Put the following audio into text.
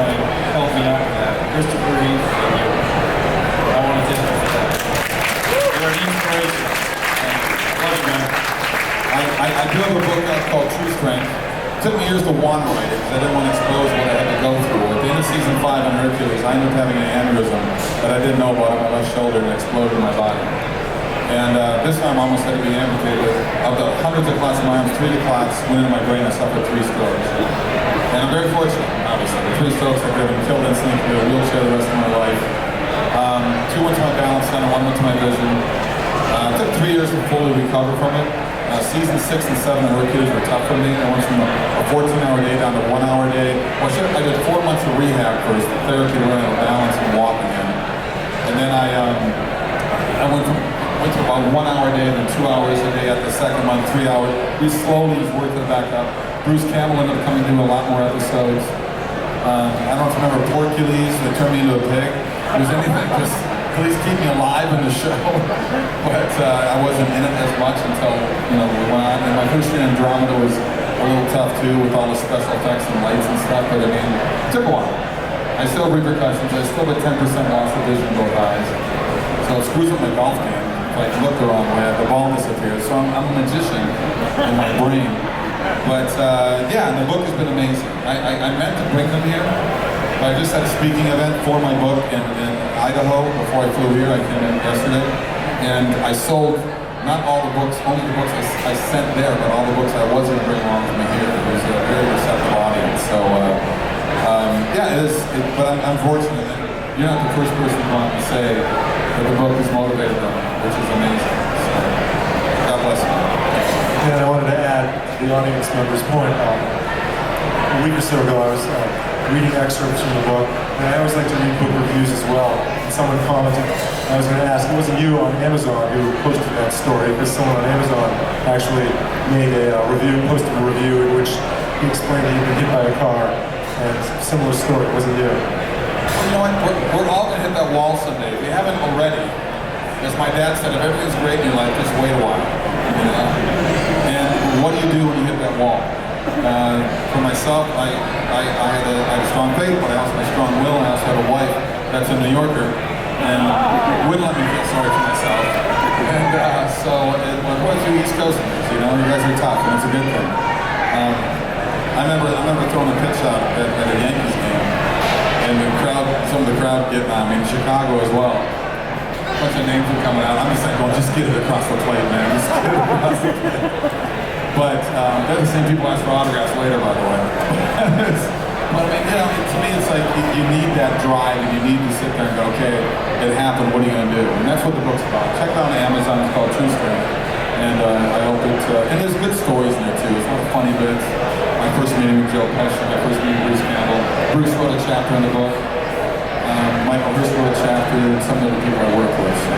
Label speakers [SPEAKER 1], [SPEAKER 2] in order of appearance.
[SPEAKER 1] everyone helped me out with that. Christopher Reeve, I want to thank you for that. You're an inspiration. Pleasure, man.
[SPEAKER 2] I do have a book out called True Strength. It took me years to want to write it because I didn't want to expose what I had to go through. At the end of season 5 on Hercules, I ended up having an aneurysm that I didn't know about on my left shoulder and it exploded in my body. And this time I almost had to be amputated. Of the hundreds of clots in my arms, 3 of the clots went in my brain. I suffered 3 strokes. And I'm very fortunate, obviously. The 3 strokes have been killed instantly to a wheelchair the rest of my life. 2 went to my balance center, 1 went to my vision. It took 3 years to fully recover from it. Season 6 and 7 of Hercules were tough for me. I went from a 14-hour day down to a 1-hour day. Well, I did 4 months of rehab first, therapy to learn how to balance and walk again. And then I went to about 1 hour a day, then 2 hours a day at the second month, 3 hours. We slowly just worked it back up. Bruce Campbell ended up coming through a lot more episodes. I don't know if you remember Porcules that turned me into a pig. If there's anything, just please keep me alive in the show. But I wasn't in it as much until, we went on. And my first year in Andromeda was a little tough too with all the special effects and lights and stuff, but I mean, it took a while. I still have repercussions. I still have a 10% loss of vision in both eyes. So it screws up my golf game. If I look the wrong way, the ball disappears. So I'm a magician in my brain. But yeah, and the book has been amazing. I meant to bring them here. I just had a speaking event for my book in Idaho before I flew here. I came in yesterday. And I sold not all the books, only the books I sent there, but all the books I was going to bring along with me here. It was a very receptive audience. So yeah, it is. But I'm fortunate that you're not the first person who wanted to say that the book has motivated them, which is amazing. So God bless you.
[SPEAKER 3] Yeah, I wanted to add to the audience member's point. A week or so ago, I was reading excerpts from the book, and I always like to read book reviews as well. And someone commented, I was going to ask, it wasn't you on Amazon who posted that story, because someone on Amazon actually made a posted a review in which he explained that he'd been hit by a car, and similar story, it wasn't you.
[SPEAKER 2] Well, you know what, we're all going to hit that wall someday. If you haven't already, as my dad said, if everything's great in your life, just wait a while. And what do you do when you hit that wall? For myself, I had a strong faith, but I also had a strong will, and I also have a wife that's a New Yorker, and wouldn't let me feel sorry for myself. And so it went through East Coasters, you guys are tough, and it's a good thing. I remember throwing a pitch shot at a Yankees game, and some of the crowd getting on me, in Chicago as well. A bunch of names were coming out. I'm just like, well, just get it across the plate, man. Just get it across the plate. But they're the same people ask for autographs later, by the way. But I mean, to me, it's like you need that drive, and you need to sit there and go, okay, it happened. What are you going to do? And that's what the book's about. Check it out on Amazon. It's called True Strength, and I hope it. And there's good stories in there too. It's a lot of funny bits. My first meeting with Joe Pesci. My first meeting with Bruce Campbell. Bruce wrote a chapter in the book. Michael Hirsch wrote a chapter, and some of the people I work with. So.